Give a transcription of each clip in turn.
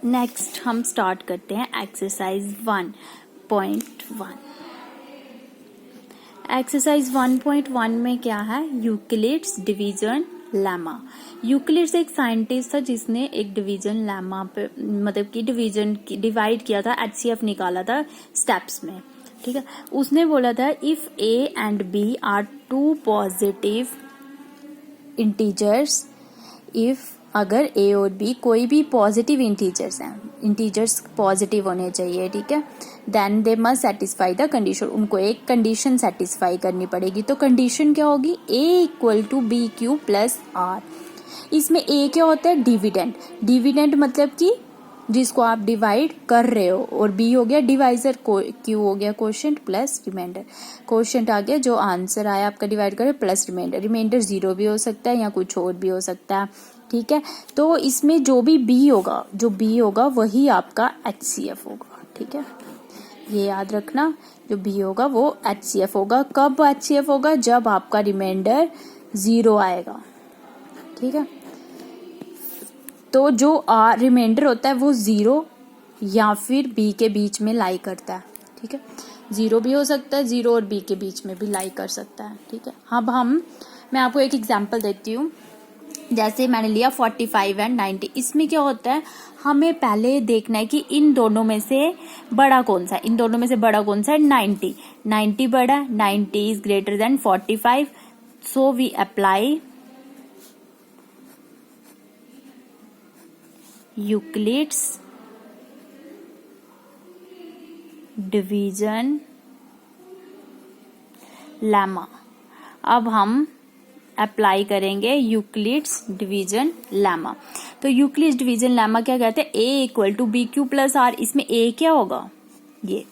Next हम start करते हैं एक्सरसाइज 1.1। एक्सरसाइज 1.1 में क्या है, यूक्लिड्स डिवीजन लेमा। यूक्लिड्स एक साइंटिस्ट था जिसने एक डिवीजन लेमा पे मतलब कि डिवाइड किया था, एचसीएफ निकाला था स्टेप्स में। ठीक है, उसने बोला था if A and B are two positive integers, if अगर ए और बी कोई भी पॉजिटिव इंटीजर्स हैं, इंटीजर्स पॉजिटिव होने चाहिए, ठीक है, then they must satisfy the condition, उनको एक कंडीशन सेटिस्फाई करनी पड़ेगी। तो कंडीशन क्या होगी, A equal to B Q plus R. इसमें ए क्या होता है, डिविडेंड। डिविडेंड मतलब कि जिसको आप डिवाइड कर रहे हो, और बी हो गया डिवाइजर, क्यू हो गया कोशेंट प्लस रिमाइंडर। कोशेंट आ गया जो आंसर आया आपका डिवाइड करे प्लस रिमाइंडर। रिमाइंडर 0 भी हो सकता है या कुछ और भी हो सकता है। ठीक है, तो इसमें जो भी बी होगा वही आपका एचसीएफ होगा। ठीक है, ये याद रखना, जो बी होगा वो एचसीएफ होगा। कब एचसीएफ होगा, जब आपका रिमाइंडर 0 आएगा। ठीक है, तो जो रिमाइंडर होता है वो 0 या फिर बी के बीच में लाई करता है। ठीक है, 0 भी हो सकता है, 0 और बी के बीच में भी लाई कर सकता है। ठीक है, अब मैं आपको एक एग्जांपल देती हूँ। जैसे मैंने लिया 45 एंड 90। इसमें क्या होता है, हमें पहले देखना है कि इन दोनों में से बड़ा कौन सा है। इन दोनों में से बड़ा कौन सा है, 90। 90 बड़ा, 90 is greater than 45, so we apply Euclid's division lemma. अब हम अप्लाई करेंगे यूक्लिड्स डिवीजन लेमा। तो यूक्लिड्स डिवीजन लेमा क्या कहते हैं, A equal to B Q plus R. इसमें ए क्या होगा, ये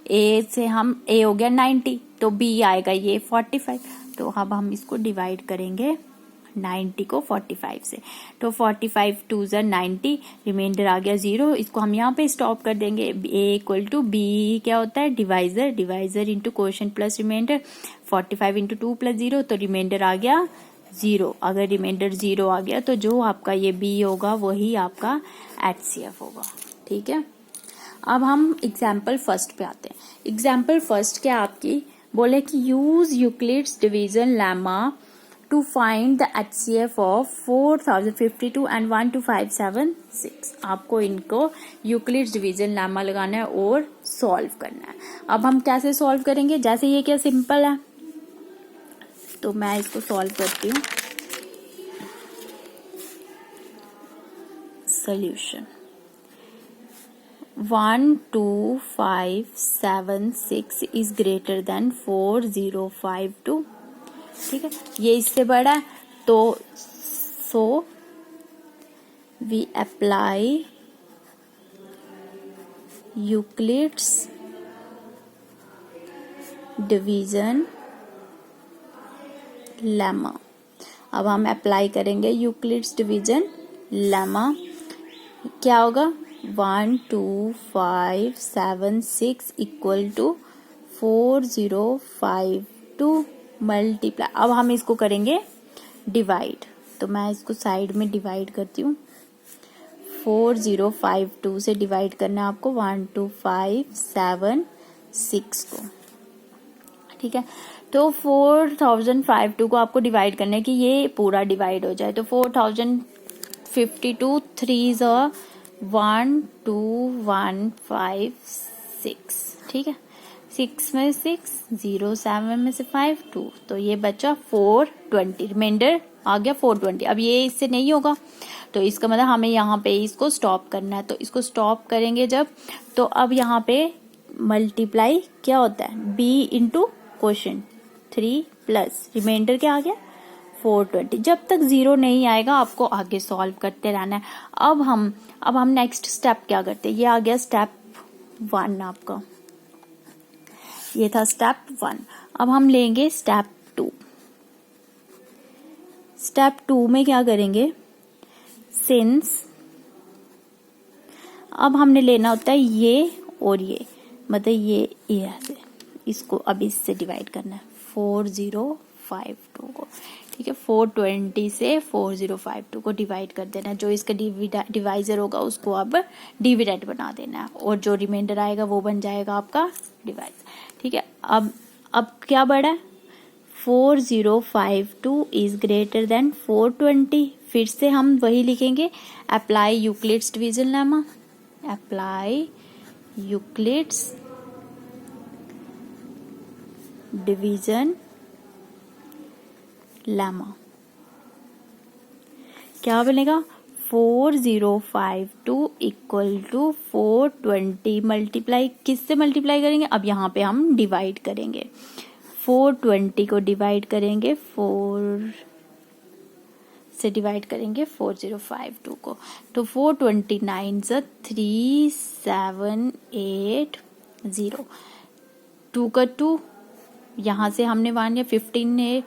ए से हम ए हो गया 90, तो बी आएगा ये 45। तो अब हम इसको डिवाइड करेंगे 90 को 45 से। तो 45 2 ज़ा 90, रिमाइंडर आ गया 0। इसको हम यहाँ पे स्टॉप कर देंगे। ए इक्वल टू बी क्या होता है, divisor into quotient plus remainder. 45 into 2 plus 0, तो रिमाइंडर आ गया 0। अगर रिमाइंडर 0 आ गया तो जो आपका ये बी होगा वही आपका एचसीएफ होगा। ठीक है, अब हम एग्जाम्पल फर्स्ट पे आते हैं। एग्जाम्पल फर्स्ट क्या आपकी बोले कि use Euclid's division lemma to find the HCF of 4052 and 12576। आपको इनको यूक्लिड्स डिवीजन लेमा लगाना है और सॉल्व करना है। अब हम कैसे सॉल्व करेंगे, जैसे ये क्या सिंपल है, तो मैं इसको सॉल्व करती हूँ। Solution 12576 is greater than 4052। ठीक है, ये इससे बड़ा है, तो so we apply Euclid's division lemma. अब हम अप्लाई करेंगे यूक्लिड्स डिवीजन लेमा। क्या होगा, 12576 इक्वल टू 4052 मल्टीप्लाई। अब हम इसको करेंगे डिवाइड, तो मैं इसको साइड में डिवाइड करती हूँ। 4052 से डिवाइड करना है आपको 12576 को। ठीक है, तो 4052 को आपको डिवाइड करना है कि ये पूरा डिवाइड हो जाए। तो 4052 3 ज़ा 12156। ठीक है, 6 में 6, 0 7 में से 5 2, तो ये बचा 420। रिमाइंडर आ गया 420। अब ये इससे नहीं होगा, तो इसका मतलब हमें यहाँ पे इसको स्टॉप करना है। तो इसको स्टॉप करेंगे जब, तो अब यहाँ पे मल्टीप्लाई क्या होता है, b into quotient 3 plus remainder क्या आ गया 420। जब तक 0 नहीं आएगा आपको आगे सॉल्व करते रहना है। अब हम नेक्स्ट स्टेप क्या करते हैं, ये आ गया स्टेप 1 आपका, ये था स्टेप 1। अब हम लेंगे स्टेप 2। स्टेप 2 में क्या करेंगे, सिंस अब हमने लेना होता है ये और ये, मतलब ये ऐसे, इसको अब इससे डिवाइड करना है 4052 को। ठीक है, 420 से 4052 को डिवाइड कर देना है। जो इसका डिवाइजर होगा उसको अब डिविडेंड बना देना है और जो रिमाइंडर आएगा वो बन जाएगा आपका डिवाइजर। ठीक है, अब क्या बढ़ा है, 4052 इज ग्रेटर देन 420। फिर से हम वही लिखेंगे, apply Euclid's division lemma, apply Euclid's division lemma. क्या बनेगा, 4052 इक्वल टू 420 मल्टीप्लाई किससे मल्टीप्लाई करेंगे, अब यहाँ पे हम डिवाइड करेंगे, 420 को डिवाइड करेंगे 4 से डिवाइड करेंगे 4052 को, तो 429 से 3780, 2 का 2, यहाँ से हमने 1 या 15 ने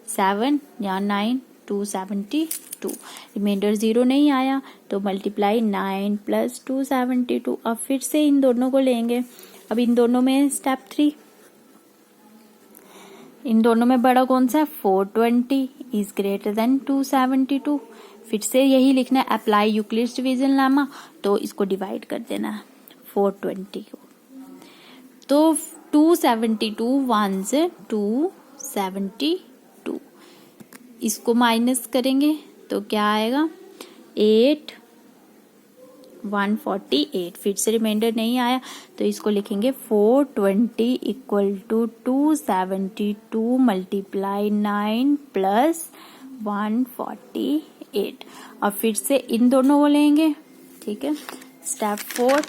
7 या 9, 272, रिमाइंडर 0 नहीं आया तो मल्टीप्लाई 9 प्लस 272। अब फिर से इन दोनों को लेंगे, अब इन दोनों में स्टेप 3, इन दोनों में बड़ा कौन सा है, 420 इज ग्रेटर देन 272। फिर से यही लिखना है, अप्लाई यूक्लिड्स डिवीजन लेमा, तो इसको डिवाइड कर देना है 420 को, तो 272 1 से 272, इसको माइनस करेंगे तो क्या आएगा, 8 148। फिर से रिमाइंडर नहीं आया तो इसको लिखेंगे 420 इक्वल टू 272 मल्टीप्लाई 9 प्लस 148। अब फिर से इन दोनों को लेंगे, ठीक है, स्टेप 4,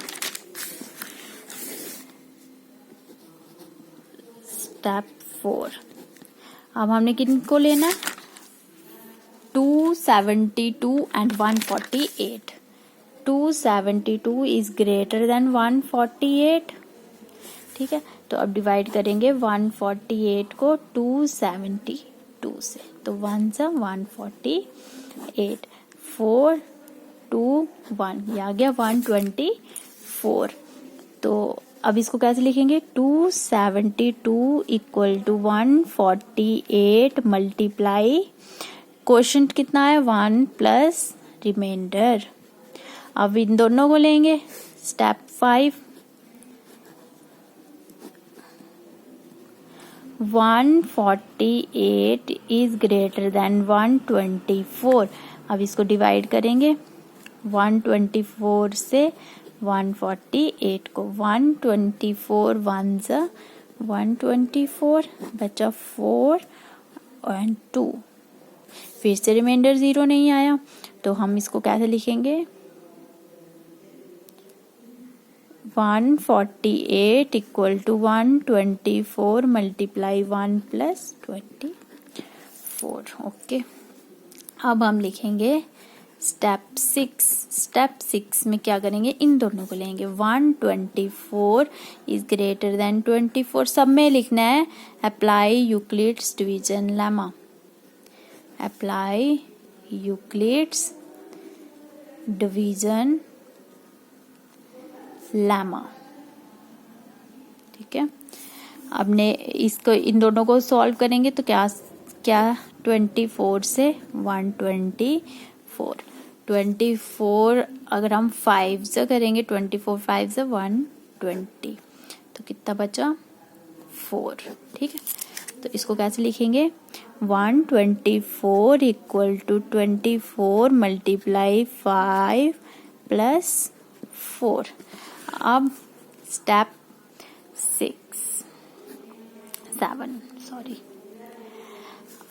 स्टेप 4, अब हमने किनको लेना है, 272 एंड 148, 272 इज ग्रेटर देन 148। ठीक है, तो अब डिवाइड करेंगे 148 को 272 से, तो 1 से 148, 4 2 1, ये आ गया 124। तो अब इसको कैसे लिखेंगे, 272 इक्वल टू 148 मल्टीप्लाई क्वोशंट कितना है 1 प्लस रिमाइंडर। अब इन दोनों को लेंगे, स्टेप 5, 148 इज ग्रेटर देन 124। अब इसको डिवाइड करेंगे 124 से 148 को, 124 1 से 124, बचा 4 और 2। फिर से रिमाइंडर 0 नहीं आया तो हम इसको कैसे लिखेंगे, 148 equal to 124 multiply 1 plus 24। Okay, अब हम लिखेंगे स्टेप 6। स्टेप 6 में क्या करेंगे, इन दोनों को लेंगे, 124 इज ग्रेटर देन 24, सब में लिखना है apply Euclid's division lemma, apply Euclid's division lemma. ठीक है, अब ने इसको इन दोनों को सॉल्व करेंगे तो क्या 24 से 124, 24 अगर हम 5 से करेंगे, 24 5 से 120, तो कितना बचा 4। ठीक है, तो इसको कैसे लिखेंगे, 124 इक्वल टू 24 मल्टीप्लाई 5 प्लस 4। अब स्टेप 7 सॉरी,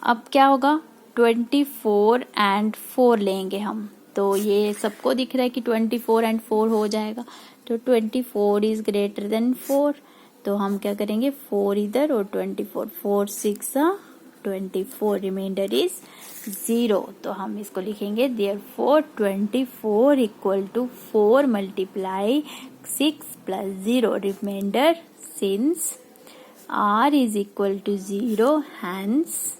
अब क्या होगा, 24 एंड 4 लेंगे हम, तो ये सबको दिख रहा है कि 24 एंड 4 हो जाएगा, तो 24 इज ग्रेटर देन 4, तो हम क्या करेंगे 4 इधर और 24, 4 6 24, रिमाइंडर इज 0, तो हम इसको लिखेंगे therefore 24 equal to 4 multiply 6 plus 0, remainder since r is equal to 0, hence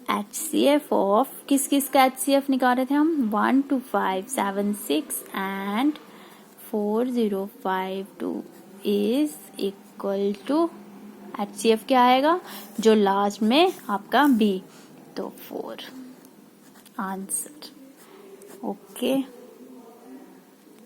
HCF of किस किस का HCF निकाल रहे थे हम, 1 2 5 7 6 and 4052 is equal to HCF क्या आएगा, जो लास्ट में आपका B, तो 4 आंसर। ओके।